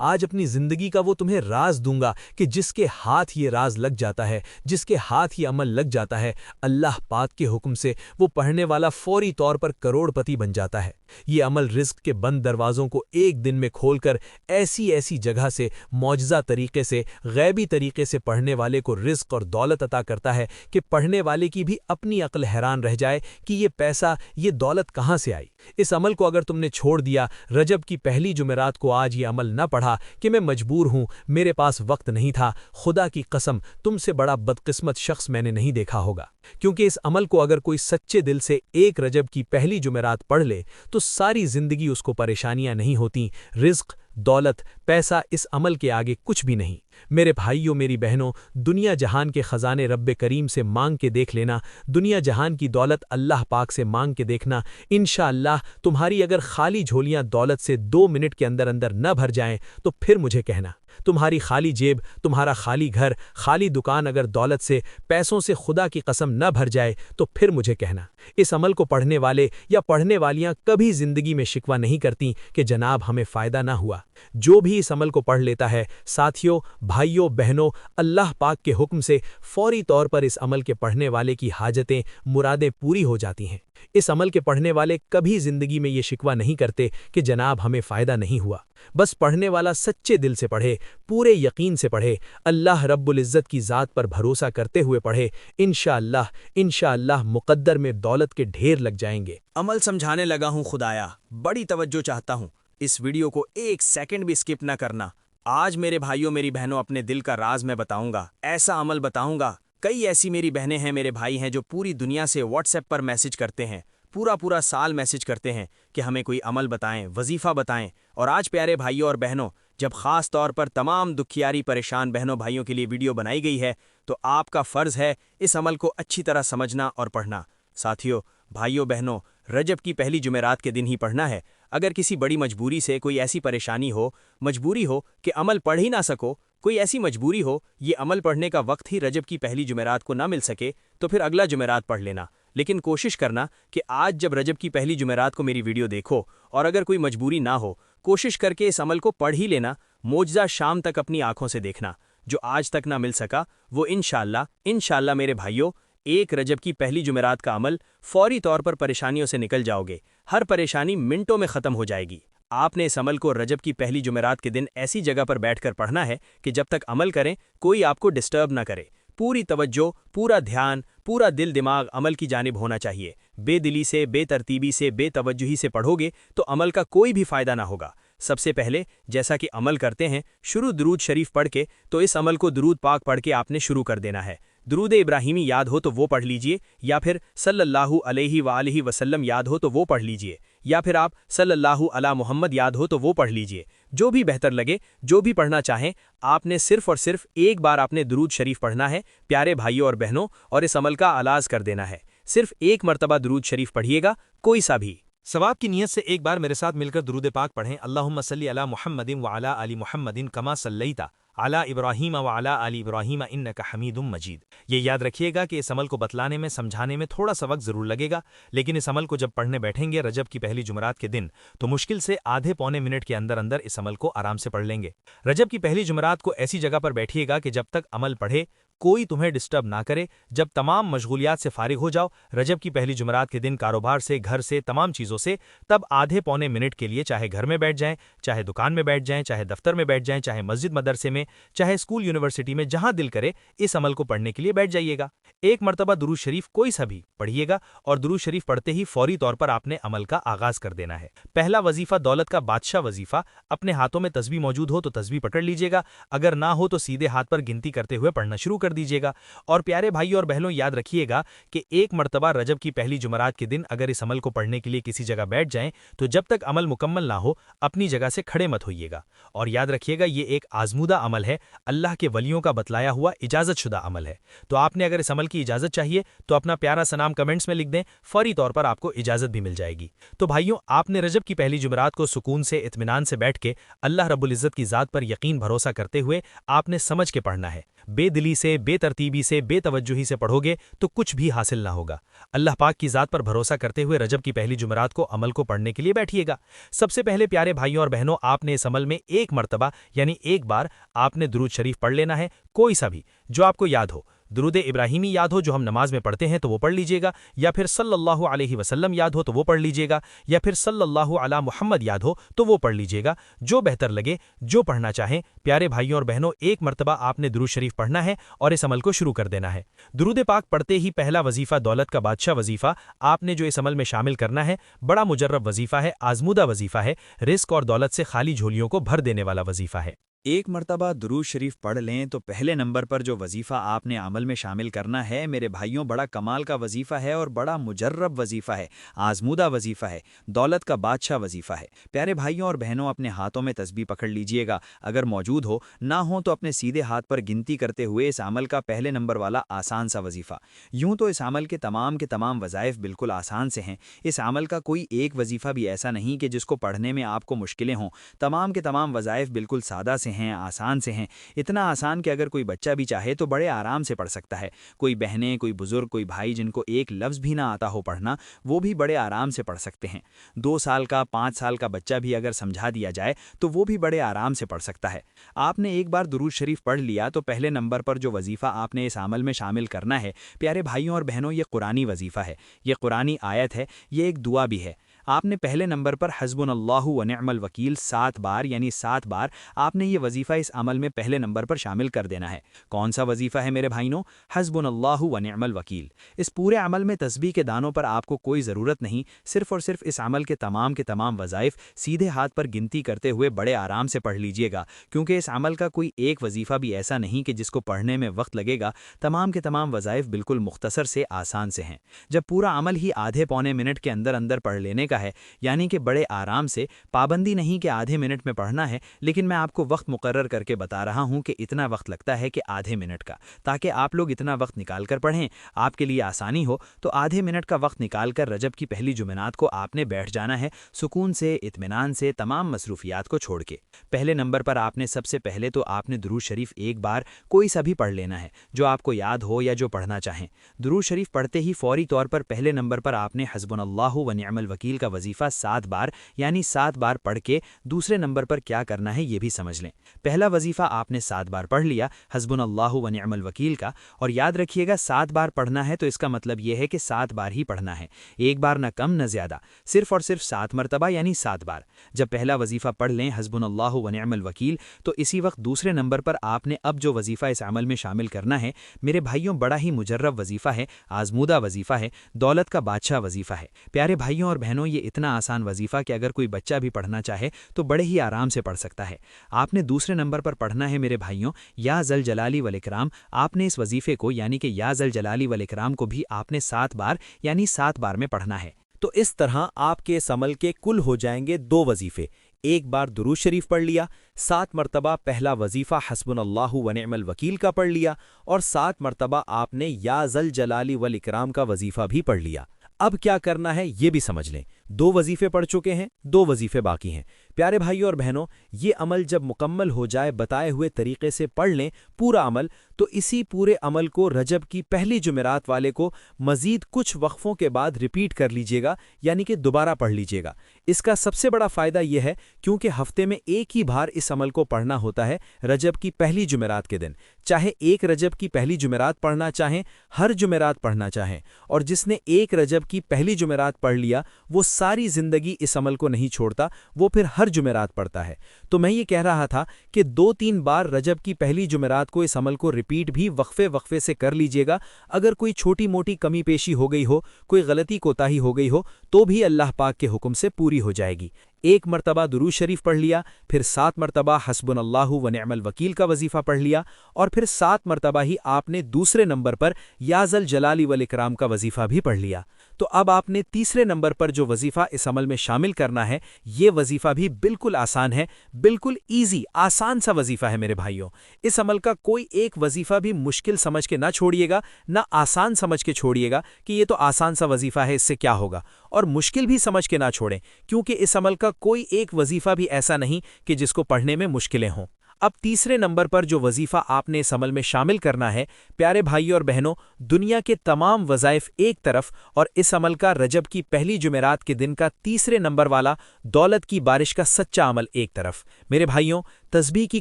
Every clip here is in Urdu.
آج اپنی زندگی کا وہ تمہیں راز دوں گا کہ جس کے ہاتھ یہ راز لگ جاتا ہے، جس کے ہاتھ یہ عمل لگ جاتا ہے، اللہ پاک کے حکم سے وہ پڑھنے والا فوری طور پر کروڑ پتی بن جاتا ہے۔ یہ عمل رزق کے بند دروازوں کو ایک دن میں کھول کر ایسی جگہ سے معجزہ طریقے سے، غیبی طریقے سے پڑھنے والے کو رزق اور دولت عطا کرتا ہے کہ پڑھنے والے کی بھی اپنی عقل حیران رہ جائے کہ یہ پیسہ، یہ دولت کہاں سے آئی۔ اس عمل کو اگر تم نے چھوڑ دیا، رجب کی پہلی جمعرات کو آج یہ عمل نہ پڑھا کہ میں مجبور ہوں، میرے پاس وقت نہیں تھا، خدا کی قسم تم سے بڑا بدقسمت شخص میں نے نہیں دیکھا ہوگا، کیونکہ اس عمل کو اگر کوئی سچے دل سے ایک رجب کی پہلی جمعرات پڑھ لے تو ساری زندگی اس کو پریشانیاں نہیں ہوتیں۔ رزق، دولت، پیسہ اس عمل کے آگے کچھ بھی نہیں۔ میرے بھائیوں، میری بہنوں، دنیا جہان کے خزانے رب کریم سے مانگ کے دیکھ لینا، دنیا جہان کی دولت اللہ پاک سے مانگ کے دیکھنا، انشاءاللہ تمہاری اگر خالی جھولیاں دولت سے 2 منٹ کے اندر نہ بھر جائیں تو پھر مجھے کہنا۔ تمہاری خالی جیب، تمہارا خالی گھر، خالی دکان اگر دولت سے، پیسوں سے خدا کی قسم نہ بھر جائے تو پھر مجھے کہنا۔ اس عمل کو پڑھنے والے یا پڑھنے والیاں کبھی زندگی میں شکوہ نہیں کرتی کہ جناب ہمیں فائدہ نہ ہوا۔ جو بھی اس عمل کو پڑھ لیتا ہے، ساتھیوں، بھائیوں، بہنوں، اللہ پاک کے حکم سے فوری طور پر اس عمل کے پڑھنے والے کی حاجتیں، مرادیں پوری ہو جاتی ہیں۔ اس عمل کے پڑھنے والے کبھی زندگی میں یہ شکوہ نہیں کرتے کہ جناب ہمیں فائدہ نہیں ہوا۔ بس پڑھنے والا سچے دل سے پڑھے، پورے یقین سے پڑھے، اللہ رب العزت کی ذات پر بھروسہ کرتے ہوئے پڑھے، انشاءاللہ مقدر میں دولت کے ڈھیر لگ جائیں گے۔ عمل سمجھانے لگا ہوں خدایا، بڑی توجہ چاہتا ہوں، اس ویڈیو کو 1 سیکنڈ بھی سکپ نہ کرنا۔ آج میرے بھائیوں، میری بہنوں، اپنے دل کا راز میں بتاؤں گا، ایسا عمل بتاؤں گا۔ کئی ایسی میری بہنیں ہیں، میرے بھائی ہیں جو پوری دنیا سے واٹس ایپ پر میسج کرتے ہیں، پورا سال میسج کرتے ہیں کہ ہمیں کوئی عمل بتائیں، وظیفہ بتائیں۔ اور آج پیارے بھائیوں اور بہنوں، جب خاص طور پر تمام دکھیاری پریشان بہنوں بھائیوں کے لیے ویڈیو بنائی گئی ہے تو آپ کا فرض ہے اس عمل کو اچھی طرح سمجھنا اور پڑھنا۔ ساتھیوں، بھائیوں، بہنوں، رجب کی پہلی جمعرات کے دن ہی پڑھنا ہے۔ اگر کسی بڑی مجبوری سے کوئی ایسی پریشانی ہو، مجبوری ہو کہ عمل پڑھ ہی نہ سکو، کوئی ایسی مجبوری ہو یہ عمل پڑھنے کا وقت ہی رجب کی پہلی جمعرات کو نہ مل سکے تو پھر اگلا جمعرات پڑھ لینا، لیکن کوشش کرنا کہ آج جب رجب کی پہلی جمعرات کو میری ویڈیو دیکھو اور اگر کوئی مجبوری نہ ہو، کوشش کر کے اس عمل کو پڑھ ہی لینا۔ معجزہ شام تک اپنی آنکھوں سے دیکھنا، جو آج تک نہ مل سکا وہ انشاءاللہ میرے بھائیوں، ایک رجب کی پہلی جمعرات کا عمل فوری طور پر پریشانیوں سے نکل جاؤ گے، ہر پریشانی منٹوں میں ختم ہو جائے گی۔ آپ نے اس عمل کو رجب کی پہلی جمعرات کے دن ایسی جگہ پر بیٹھ کر پڑھنا ہے کہ جب تک عمل کریں کوئی آپ کو ڈسٹرب نہ کرے۔ پوری توجہ، پورا دھیان، پورا دل دماغ عمل کی جانب ہونا چاہیے۔ بے دلی سے، بے ترتیبی سے، بے توجہی سے پڑھو گے تو عمل کا کوئی بھی فائدہ نہ ہوگا۔ سب سے پہلے جیسا کہ عمل کرتے ہیں شروع درود شریف پڑھ کے، تو اس عمل کو درود پاک پڑھ کے آپ نے شروع کر دینا ہے۔ درود ابراہیمی یاد ہو تو وہ پڑھ لیجئے، یا پھر صلی اللہ علیہ وآلہ وسلم یاد ہو تو وہ پڑھ لیجئے، یا پھر آپ صلی اللہ علی محمد یاد ہو تو وہ پڑھ لیجئے۔ جو بھی بہتر لگے، جو بھی پڑھنا چاہیں، آپ نے صرف اور صرف ایک بار آپ نے درود شریف پڑھنا ہے پیارے بھائیوں اور بہنوں، اور اس عمل کا آغاز کر دینا ہے۔ صرف ایک مرتبہ درود شریف پڑھیے گا، کوئی سا بھی۔ ثواب کی نیت سے ایک بار میرے ساتھ مل کر درود پاک پڑھیں۔ اللہم صلی علی محمد وعلی آل محمد کما صلیت علی ابراہیم وعلی آل ابراہیم انک حمید مجید۔ یہ یاد رکھیے گا کہ اس عمل کو بتلانے میں، سمجھانے میں تھوڑا سا وقت ضرور لگے گا، لیکن اس عمل کو جب پڑھنے بیٹھیں گے رجب کی پہلی جمعرات کے دن تو مشکل سے آدھے پونے منٹ کے اندر اس عمل کو آرام سے پڑھ لیں گے۔ رجب کی پہلی جمعرات کو ایسی جگہ پر بیٹھیے گا کہ جب تک عمل پڑھے کوئی تمہیں ڈسٹرب نہ کرے۔ جب تمام مشغولیات سے فارغ ہو جاؤ رجب کی پہلی جمعرات کے دن، کاروبار سے، گھر سے، تمام چیزوں سے، تب آدھے پونے منٹ کے لیے چاہے گھر میں بیٹھ جائیں، چاہے دکان میں بیٹھ جائیں، چاہے دفتر میں بیٹھ جائیں، چاہے مسجد مدرسے میں، چاہے اسکول یونیورسٹی میں، جہاں دل کرے اس عمل کو پڑھنے کے لیے بیٹھ جائیے گا۔ ایک مرتبہ درود شریف کوئی سا بھی پڑھیے گا، اور درود شریف پڑھتے ہی فوری طور پر آپ نے عمل کا آغاز کر دینا ہے۔ پہلا وظیفہ دولت کا بادشاہ وظیفہ، اپنے ہاتھوں میں تسبیح موجود ہو تو تسبیح پکڑ لیجیے گا، اگر نہ ہو تو سیدھے ہاتھ پر گنتی کرتے ہوئے پڑھنا شروع کر دیجیے گا۔ اور پیارے بھائیوں اور بہنوں، یاد رکھیے گا کہ ایک مرتبہ رجب کی پہلی جمعرات کے دن اگر اس عمل کو پڑھنے کے لیے کسی جگہ بیٹھ جائیں تو جب تک عمل مکمل نہ ہو اپنی جگہ سے کھڑے مت ہوئیے گا۔ اور یاد رکھیے گا یہ ایک آزمودہ عمل ہے، اللہ کے ولیوں کا بتلایا ہوا اجازت شدہ عمل ہے۔ تو آپ نے اگر اس عمل کی اجازت چاہیے تو اپنا پیارا سا نام کمنٹس میں لکھ دیں، فوری طور پر آپ کو اجازت بھی مل جائے گی۔ تو بھائیوں، آپ نے رجب کی پہلی جمعرات کو سکون سے، اطمینان سے بیٹھ کے اللہ رب العزت کی ذات پر یقین بھروسہ کرتے ہوئے آپ نے سمجھ کے پڑھنا ہے۔ بے دلی سے، بے ترتیبی سے، بے توجہی سے پڑھو گے تو کچھ بھی حاصل نہ ہوگا۔ اللہ پاک کی ذات پر بھروسہ کرتے ہوئے رجب کی پہلی جمعرات کو عمل کو پڑھنے کے لیے بیٹھیے گا۔ سب سے پہلے پیارے بھائیوں اور بہنوں، آپ نے اس عمل میں ایک مرتبہ یعنی ایک بار آپ نے درود شریف پڑھ لینا ہے، کوئی سا بھی جو آپ کو یاد ہو۔ درود ابراہیمی یاد ہو جو ہم نماز میں پڑھتے ہیں تو وہ پڑھ لیجئے گا، یا پھر صلی اللہ علیہ وسلم یاد ہو تو وہ پڑھ لیجئے گا، یا پھر صلی اللہ علی محمد یاد ہو تو وہ پڑھ لیجئے گا، جو بہتر لگے، جو پڑھنا چاہیں۔ پیارے بھائیوں اور بہنوں، ایک مرتبہ آپ نے درود شریف پڑھنا ہے اور اس عمل کو شروع کر دینا ہے۔ درود پاک پڑھتے ہی پہلا وظیفہ دولت کا بادشاہ وظیفہ آپ نے جو اس عمل میں شامل کرنا ہے، بڑا مجرب وظیفہ ہے، آزمودہ وظیفہ ہے، رزق اور دولت سے خالی جھولیوں کو بھر دینے والا وظیفہ ہے۔ ایک مرتبہ درود شریف پڑھ لیں تو پہلے نمبر پر جو وظیفہ آپ نے عمل میں شامل کرنا ہے میرے بھائیوں، بڑا کمال کا وظیفہ ہے اور بڑا مجرب وظیفہ ہے، آزمودہ وظیفہ ہے، دولت کا بادشاہ وظیفہ ہے۔ پیارے بھائیوں اور بہنوں، اپنے ہاتھوں میں تسبیح پکڑ لیجئے گا، اگر موجود ہو، نہ ہو تو اپنے سیدھے ہاتھ پر گنتی کرتے ہوئے اس عمل کا پہلے نمبر والا آسان سا وظیفہ۔ یوں تو اس عمل کے تمام وظائف بالکل آسان سے ہیں، اس عمل کا کوئی ایک وظیفہ بھی ایسا نہیں کہ جس کو پڑھنے میں آپ کو مشکلیں ہوں، تمام کے تمام وظائف بالکل سادہ سے ہیں، آسان سے ہیں، اتنا آسان کہ اگر کوئی بچہ بھی چاہے تو بڑے آرام سے پڑھ سکتا ہے۔ کوئی بہنیں، کوئی بزرگ، کوئی بھائی جن کو ایک لفظ بھی نہ آتا ہو پڑھنا، وہ بھی بڑے آرام سے پڑھ سکتے ہیں۔ 2 سال کا، 5 سال کا بچہ بھی اگر سمجھا دیا جائے تو وہ بھی بڑے آرام سے پڑھ سکتا ہے۔ آپ نے ایک بار درود شریف پڑھ لیا تو پہلے نمبر پر جو وظیفہ آپ نے اس عمل میں شامل کرنا ہے، پیارے بھائیوں اور بہنوں، یہ قرآنی وظیفہ ہے، یہ قرآنی آیت ہے، یہ ایک دعا بھی ہے۔ آپ نے پہلے نمبر پر حسبنا اللہ و نعم الوکیل 7 بار یعنی 7 بار آپ نے یہ وظیفہ اس عمل میں پہلے نمبر پر شامل کر دینا ہے۔ کون سا وظیفہ ہے میرے بھائیوں؟ حسبنا اللہ و نعم الوکیل۔ اس پورے عمل میں تسبیح کے دانوں پر آپ کو کوئی ضرورت نہیں، صرف اور صرف اس عمل کے تمام وظائف سیدھے ہاتھ پر گنتی کرتے ہوئے بڑے آرام سے پڑھ لیجئے گا، کیونکہ اس عمل کا کوئی ایک وظیفہ بھی ایسا نہیں کہ جس کو پڑھنے میں وقت لگے گا، تمام کے تمام وظائف بالکل مختصر سے آسان سے ہیں۔ جب پورا عمل ہی آدھے پونے منٹ کے اندر پڑھ لینے کا ہے، یعنی کہ بڑے آرام سے، پابندی نہیں کہ آدھے منٹ میں پڑھنا ہے، لیکن میں آپ کو وقت مقرر کر کے بتا رہا ہوں کہ اتنا وقت لگتا ہے کہ آدھے منٹ کا، تاکہ آپ لوگ اتنا وقت نکال کر پڑھیں، آپ کے لیے آسانی ہو، تو آدھے منٹ کا وقت نکال کر رجب کی پہلی جمعرات کو آپ نے بیٹھ جانا ہے، سکون سے، اطمینان سے، تمام مصروفیات کو چھوڑ کے۔ پہلے نمبر پر آپ نے سب سے پہلے تو آپ نے درود شریف ایک بار کوئی سا بھی پڑھ لینا ہے جو آپ کو یاد ہو یا جو پڑھنا چاہیں۔ درود شریف پڑھتے ہی فوری طور پر پہلے نمبر پر آپ نے حسبنا اللہ و نعم الوکیل کا وظیفہ 7 بار یعنی 7 بار پڑھ کے دوسرے نمبر پر کیا کرنا ہے یہ بھی سمجھ لیں۔ پہلا وظیفہ آپ نے 7 بار پڑھ لیا حسبنا اللہ و نعم الوکیل کا، اور یاد رکھیے گا 7 بار پڑھنا ہے تو اس کا مطلب یہ ہے کہ 7 بار ہی پڑھنا ہے، ایک بار نہ کم نہ زیادہ، صرف اور صرف 7 مرتبہ یعنی 7 بار۔ جب پہلا وظیفہ پڑھ لیں حسبنا اللہ و نعم الوکیل، تو اسی وقت دوسرے نمبر پر آپ نے اب جو وظیفہ اس عمل میں شامل کرنا ہے میرے بھائیوں، بڑا ہی مجرب وظیفہ ہے، آزمودہ وظیفہ ہے، دولت کا بادشاہ وظیفہ ہے۔ پیارے بھائیوں اور بہنوں، یہ اتنا آسان وظیفہ کہ اگر کوئی بچہ بھی پڑھنا چاہے تو بڑے ہی آرام سے پڑھ سکتا ہے۔ آپ نے دوسرے نمبر پر پڑھنا ہے میرے بھائیوں، یا ذل جلالی والاکرام۔ آپ نے اس وظیفے کو یعنی کہ یا ذل جلالی والاکرام کو بھی آپ نے 7 بار یعنی 7 بار میں پڑھنا ہے۔ تو اس طرح آپ کے اس عمل کے کل ہو جائیں گے 2 وظیفے۔ ایک بار درود شریف پڑھ لیا، 7 مرتبہ پہلا وظیفہ حسبنا اللہ و نعم الوکیل کا پڑھ لیا، اور 7 مرتبہ آپ نے یا ذل جلالی والاکرام کا وظیفہ بھی پڑھ لیا۔ اب کیا کرنا ہے یہ بھی سمجھ لیں۔ 2 وظیفے پڑھ چکے ہیں، 2 وظیفے باقی ہیں۔ پیارے بھائیوں اور بہنوں، یہ عمل جب مکمل ہو جائے، بتائے ہوئے طریقے سے پڑھ لیں پورا عمل، تو اسی پورے عمل کو رجب کی پہلی جمعرات والے کو مزید کچھ وقفوں کے بعد ریپیٹ کر لیجئے گا، یعنی کہ دوبارہ پڑھ لیجئے گا۔ اس کا سب سے بڑا فائدہ یہ ہے کیونکہ ہفتے میں ایک ہی بار اس عمل کو پڑھنا ہوتا ہے، رجب کی پہلی جمعرات کے دن، چاہے ایک رجب کی پہلی جمعرات پڑھنا چاہیں، ہر جمعرات پڑھنا چاہیں، اور جس نے ایک رجب کی پہلی جمعرات پڑھ لیا وہ ساری زندگی اس عمل کو نہیں چھوڑتا، وہ پھر ہر جمعرات پڑھتا ہے۔ تو میں یہ کہہ رہا تھا کہ 2-3 بار رجب کی پہلی جمعرات کو اس عمل کو ریپیٹ بھی وقفے سے کر لیجئے گا۔ اگر کوئی چھوٹی موٹی کمی پیشی ہو گئی ہو، کوئی غلطی کوتاہی ہو گئی ہو، تو بھی اللہ پاک کے حکم سے پوری ہو جائے گی۔ ایک مرتبہ درود شریف پڑھ لیا، پھر 7 مرتبہ حسبنا اللہ و نعم الوکیل کا وظیفہ پڑھ لیا، اور پھر 7 مرتبہ ہی آپ نے دوسرے نمبر پر یا ذل جلالی والاکرام کا وظیفہ بھی پڑھ لیا۔ تو اب آپ نے تیسرے نمبر پر جو وظیفہ اس عمل میں شامل کرنا ہے، یہ وظیفہ بھی بالکل آسان ہے، بالکل ایزی، آسان سا وظیفہ ہے میرے بھائیوں۔ اس عمل کا کوئی ایک وظیفہ بھی مشکل سمجھ کے نہ چھوڑیے گا، نہ آسان سمجھ کے چھوڑیے گا کہ یہ تو آسان سا وظیفہ ہے، اس سے کیا ہوگا، اور مشکل بھی سمجھ کے نہ چھوڑیں، کیونکہ اس عمل کا کوئی ایک وظیفہ بھی ایسا نہیں کہ جس کو پڑھنے میں مشکلیں ہوں۔ اب تیسرے نمبر پر جو وظیفہ آپ نے اس عمل میں شامل کرنا ہے پیارے بھائیوں اور بہنوں، دنیا کے تمام وظائف ایک طرف اور اس عمل کا رجب کی پہلی جمعرات کے دن کا تیسرے نمبر والا دولت کی بارش کا سچا عمل ایک طرف۔ میرے بھائیوں، تسبیح کی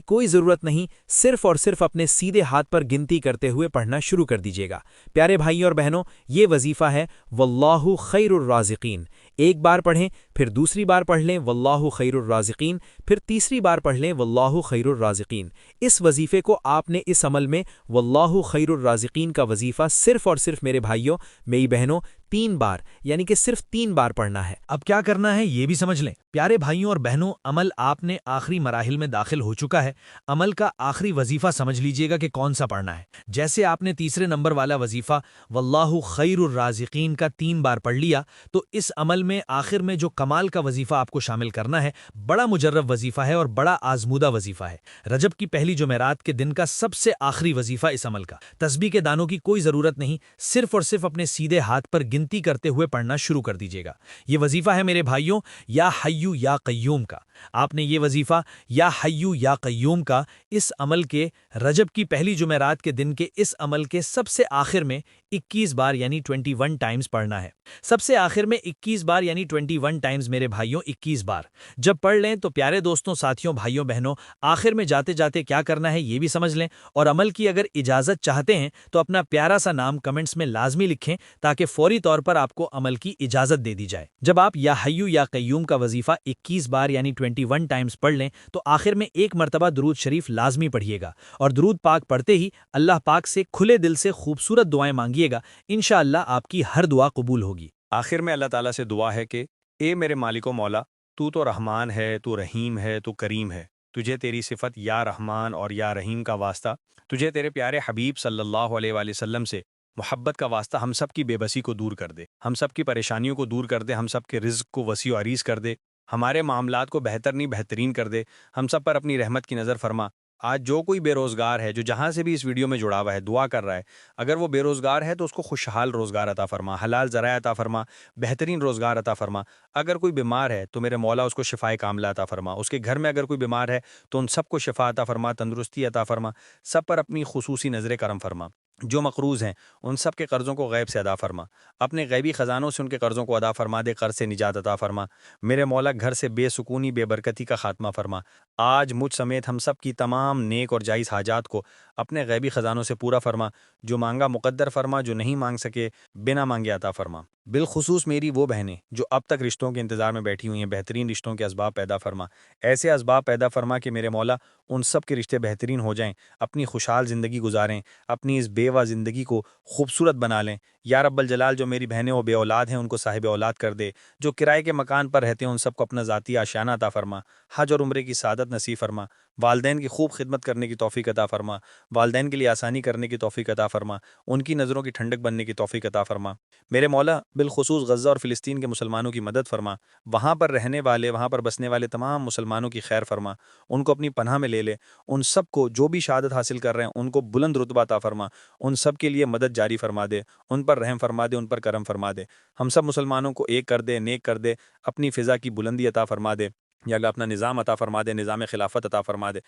کوئی ضرورت نہیں، صرف اور صرف اپنے سیدھے ہاتھ پر گنتی کرتے ہوئے پڑھنا شروع کر دیجیے گا۔ پیارے بھائیوں اور بہنوں، یہ وظیفہ ہے واللہ خیر الرازقین۔ ایک بار پڑھیں، پھر دوسری بار پڑھ لیں واللہ خیر الرازقین، پھر تیسری بار پڑھ لیں واللہ خیر الرازقین۔ اس وظیفے کو آپ نے اس عمل میں واللہ خیر الرازقین کا وظیفہ صرف اور صرف میرے بھائیوں، میری بہنوں، 3 بار یعنی کہ صرف 3 بار پڑھنا ہے۔ اب کیا کرنا ہے یہ بھی سمجھ لیں۔ پیارے بھائیوں اور بہنوں، عمل آپ نے آخری مراحل میں داخل ہو چکا ہے۔ عمل کا آخری وظیفہ سمجھ لیجئے گا کہ کون سا پڑھنا ہے۔ جیسے آپ نے تیسرے نمبر والا وظیفہ واللہ خیر الرازقین کا 3 بار پڑھ لیا، تو اس عمل میں آخر میں جو کمال کا وظیفہ آپ کو شامل کرنا ہے، بڑا مجرب وظیفہ ہے اور بڑا آزمودہ وظیفہ ہے۔ رجب کی پہلی جمعرات کے دن کا سب سے آخری وظیفہ اس عمل کا۔ تسبیح کے دانوں کی کوئی ضرورت نہیں، صرف اور صرف اپنے سیدھے ہاتھ پر گنتی کرتے ہوئے پڑھنا شروع کر دیجیے گا۔ یہ وظیفہ ہے میرے بھائیوں یا حیو یا قیوم کا۔ آپ نے یہ وظیفہ یا حیو یا قیوم کا اس عمل کے رجب کی پہلی جمعرات کے دن کے اس عمل کے سب سے آخر میں 21 بار یعنی 21 ٹائمز پڑھنا ہے۔ سب سے آخر میں 21 بار یعنی 21 ٹائمز میرے بھائیوں، 21 بار جب پڑھ لیں تو پیارے دوستوں، ساتھیوں، بھائیوں بہنوں، آخر میں جاتے جاتے کیا کرنا ہے یہ بھی سمجھ لیں، اور عمل کی اگر اجازت چاہتے ہیں تو اپنا پیارا سا نام کمنٹس میں لازمی لکھیں تاکہ فوری طور پر آپ کو عمل کی اجازت دے دی جائے۔ جب آپ یا حیو یا قیوم کا وظیفہ 21 بار یعنی 21 ٹائمز پڑھ لیں تو آخر میں ایک مرتبہ درود شریف لازمی پڑھیے گا، اور درود پاک پڑھتے ہی اللہ پاک سے کھلے دل سے خوبصورت دعائیں مانگیے گا، انشاءاللہ آپ کی ہر دعا قبول ہوگی۔ آخر میں اللہ تعالیٰ سے دعا ہے کہ اے میرے مالک و مولا، تو رحمان ہے، تو رحیم ہے، تو کریم ہے، تجھے تیری صفت یا رحمان اور یا رحیم کا واسطہ، تجھے تیرے پیارے حبیب صلی اللہ علیہ وآلہ وسلم سے محبت کا واسطہ ہم سب کی بے بسی کو دور کر دے، ہم سب کی پریشانیوں کو دور کر دے، ہم سب کے رزق کو وسیع و عریض کر دے، ہمارے معاملات کو بہترین کر دے، ہم سب پر اپنی رحمت کی نظر فرما۔ آج جو کوئی بے روزگار ہے، جو جہاں سے بھی اس ویڈیو میں جڑا ہوا ہے، دعا کر رہا ہے، اگر وہ بے روزگار ہے تو اس کو خوشحال روزگار عطا فرما، حلال ذرائع عطا فرما، بہترین روزگار عطا فرما۔ اگر کوئی بیمار ہے تو میرے مولا اس کو شفائے کاملہ عطا فرما، اس کے گھر میں اگر کوئی بیمار ہے تو ان سب کو شفا عطا فرما، تندرستی عطا فرما، سب پر اپنی خصوصی نظر کرم فرما۔ جو مقروض ہیں ان سب کے قرضوں کو غیب سے ادا فرما، اپنے غیبی خزانوں سے ان کے قرضوں کو ادا فرما دے، قرض سے نجات عطا فرما۔ میرے مولا گھر سے بے سکونی، بے برکتی کا خاتمہ فرما۔ آج مجھ سمیت ہم سب کی تمام نیک اور جائز حاجات کو اپنے غیبی خزانوں سے پورا فرما، جو مانگا مقدر فرما، جو نہیں مانگ سکے بنا مانگے عطا فرما۔ بالخصوص میری وہ بہنیں جو اب تک رشتوں کے انتظار میں بیٹھی ہوئی ہیں، بہترین رشتوں کے اسباب پیدا فرما، ایسے اسباب پیدا فرما کہ میرے مولا ان سب کے رشتے بہترین ہو جائیں، اپنی خوشحال زندگی گزاریں، اپنی اس بیوہ زندگی کو خوبصورت بنا لیں۔ یا رب الجلال، جو میری بہنیں و بے اولاد ہیں ان کو صاحب اولاد کر دے، جو کرائے کے مکان پر رہتے ہیں ان سب کو اپنا ذاتی آشیانہ عطا فرما، حج اور عمرے کی سعادت نصیب فرما، والدین کی خوب خدمت کرنے کی توفیق عطا فرما، والدین کے لیے آسانی کرنے کی توفیق عطا فرما، ان کی نظروں کی ٹھنڈک بننے کی توفیق عطا فرما۔ میرے مولا بالخصوص غزہ اور فلسطین کے مسلمانوں کی مدد فرما، وہاں پر رہنے والے، وہاں پر بسنے والے تمام مسلمانوں کی خیر فرما، ان کو اپنی پناہ میں لے لے، ان سب کو جو بھی شہادت حاصل کر رہے ہیں ان کو بلند رتبہ عطا فرما، ان سب کے لیے مدد جاری فرما دے، ان پر رحم فرما دے، ان پر کرم فرما دے، ہم سب مسلمانوں کو ایک کر دے، نیک کر دے، اپنی فضا کی بلندی عطا فرما دے، یا اللہ اپنا نظام عطا فرما دے، نظام خلافت عطا فرما دے۔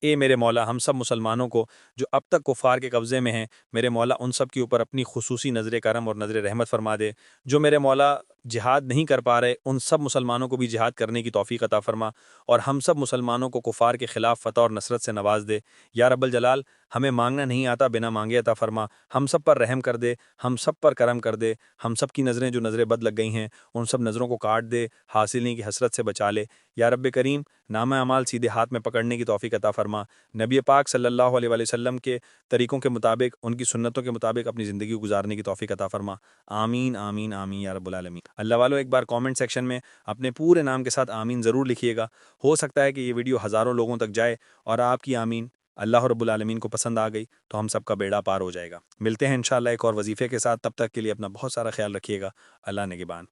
اے میرے مولا، ہم سب مسلمانوں کو جو اب تک کفار کے قبضے میں ہیں، میرے مولا ان سب کے اوپر اپنی خصوصی نظر کرم اور نظر رحمت فرما دے۔ جو میرے مولا جہاد نہیں کر پا رہے ان سب مسلمانوں کو بھی جہاد کرنے کی توفیق عطا فرما، اور ہم سب مسلمانوں کو کفار کے خلاف فتح اور نصرت سے نواز دے۔ یا رب الجلال، ہمیں مانگنا نہیں آتا، بنا مانگے عطا فرما، ہم سب پر رحم کر دے، ہم سب پر کرم کر دے، ہم سب کی نظریں جو نظریں بد لگ گئی ہیں ان سب نظروں کو کاٹ دے، حاصلیں کی حسرت سے بچا لے۔ یا رب کریم، نام اعمال سیدھے ہاتھ میں پکڑنے کی توفیق عطا فرما، نبی پاک صلی اللہ علیہ وآلہ وسلم کے طریقوں کے مطابق، ان کی سنتوں کے مطابق اپنی زندگی گزارنے کی توفیق عطا فرما۔ آمین آمین آمین یا رب العالمین۔ اللہ والو، ایک بار کامنٹ سیکشن میں اپنے پورے نام کے ساتھ آمین ضرور لکھیے گا، ہو سکتا ہے کہ یہ ویڈیو ہزاروں لوگوں تک جائے اور آپ کی آمین اللہ رب العالمین کو پسند آ گئی تو ہم سب کا بیڑا پار ہو جائے گا۔ ملتے ہیں انشاءاللہ ایک اور وظیفے کے ساتھ، تب تک کے لیے اپنا بہت سارا خیال رکھیے گا۔ اللہ نگہبان۔